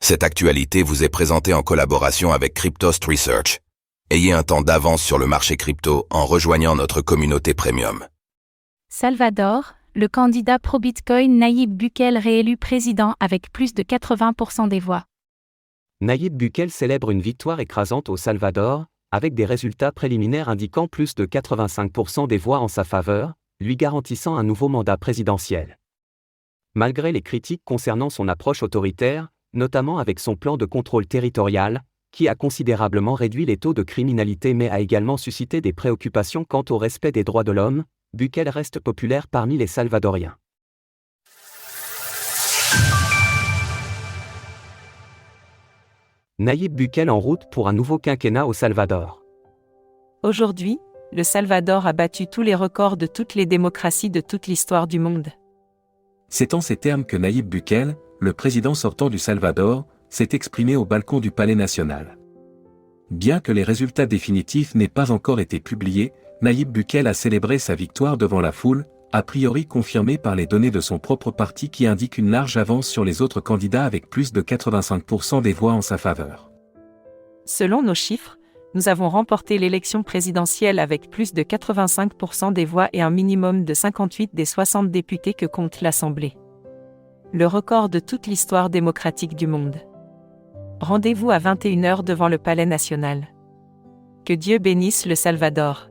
Cette actualité vous est présentée en collaboration avec Cryptost Research. Ayez un temps d'avance sur le marché crypto en rejoignant notre communauté premium. Salvador, le candidat pro-Bitcoin Nayib Bukele réélu président avec plus de 80% des voix. Nayib Bukele célèbre une victoire écrasante au Salvador, avec des résultats préliminaires indiquant plus de 85% des voix en sa faveur, lui garantissant un nouveau mandat présidentiel. Malgré les critiques concernant son approche autoritaire, notamment avec son plan de contrôle territorial, qui a considérablement réduit les taux de criminalité mais a également suscité des préoccupations quant au respect des droits de l'homme, Bukele reste populaire parmi les Salvadoriens. Nayib Bukele en route pour un nouveau quinquennat au Salvador. Aujourd'hui, le Salvador a battu tous les records de toutes les démocraties de toute l'histoire du monde. C'est en ces termes que Nayib Bukele, le président sortant du Salvador, s'est exprimé au balcon du Palais national. Bien que les résultats définitifs n'aient pas encore été publiés, Nayib Bukele a célébré sa victoire devant la foule, a priori confirmée par les données de son propre parti qui indiquent une large avance sur les autres candidats avec plus de 85% des voix en sa faveur. Selon nos chiffres, nous avons remporté l'élection présidentielle avec plus de 85% des voix et un minimum de 58 des 60 députés que compte l'Assemblée. Le record de toute l'histoire démocratique du monde. Rendez-vous à 21h devant le Palais national. Que Dieu bénisse le Salvador.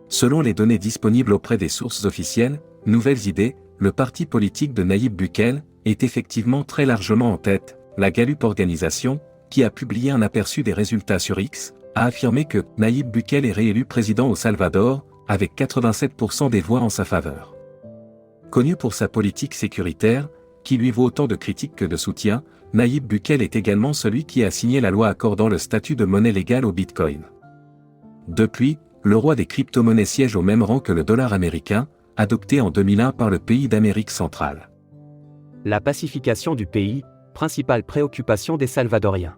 Selon les données disponibles auprès des sources officielles, Nouvelles Idées, le parti politique de Nayib Bukele, est effectivement très largement en tête. La Gallup Organisation, qui a publié un aperçu des résultats sur X, a affirmé que Nayib Bukele est réélu président au Salvador, avec 87% des voix en sa faveur. Connu pour sa politique sécuritaire, qui lui vaut autant de critiques que de soutien, Nayib Bukele est également celui qui a signé la loi accordant le statut de monnaie légale au Bitcoin. Depuis, le roi des crypto-monnaies siège au même rang que le dollar américain, adopté en 2001 par le pays d'Amérique centrale. La pacification du pays, principale préoccupation des Salvadoriens.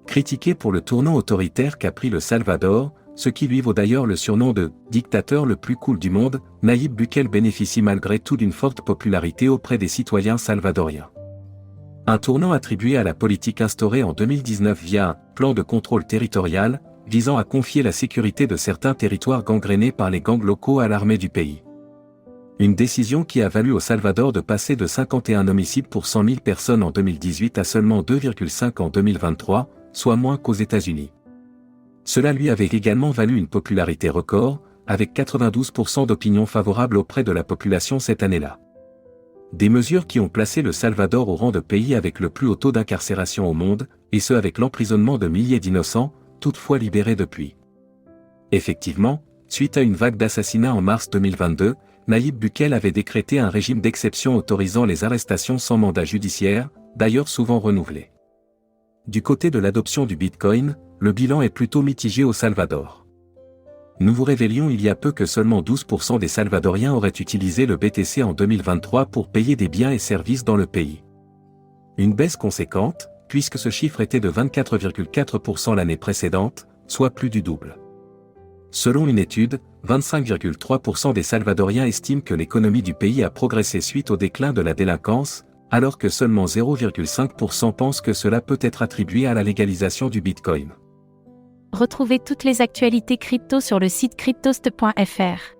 Critiqué pour le tournant autoritaire qu'a pris le Salvador, ce qui lui vaut d'ailleurs le surnom de « dictateur le plus cool du monde », Nayib Bukele bénéficie malgré tout d'une forte popularité auprès des citoyens salvadoriens. Un tournant attribué à la politique instaurée en 2019 via un « plan de contrôle territorial » visant à confier la sécurité de certains territoires gangrénés par les gangs locaux à l'armée du pays. Une décision qui a valu au Salvador de passer de 51 homicides pour 100 000 personnes en 2018 à seulement 2,5 en 2023, soit moins qu'aux États-Unis. Cela lui avait également valu une popularité record, avec 92% d'opinion favorable auprès de la population cette année-là. Des mesures qui ont placé le Salvador au rang de pays avec le plus haut taux d'incarcération au monde, et ce avec l'emprisonnement de milliers d'innocents, toutefois libérés depuis. Effectivement, suite à une vague d'assassinats en mars 2022, Nayib Bukele avait décrété un régime d'exception autorisant les arrestations sans mandat judiciaire, d'ailleurs souvent renouvelé. Du côté de l'adoption du Bitcoin, le bilan est plutôt mitigé au Salvador. Nous vous révélions il y a peu que seulement 12% des Salvadoriens auraient utilisé le BTC en 2023 pour payer des biens et services dans le pays. Une baisse conséquente, puisque ce chiffre était de 24,4% l'année précédente, soit plus du double. Selon une étude, 25,3% des Salvadoriens estiment que l'économie du pays a progressé suite au déclin de la délinquance, alors que seulement 0,5% pensent que cela peut être attribué à la légalisation du Bitcoin. Retrouvez toutes les actualités crypto sur le site cryptost.fr.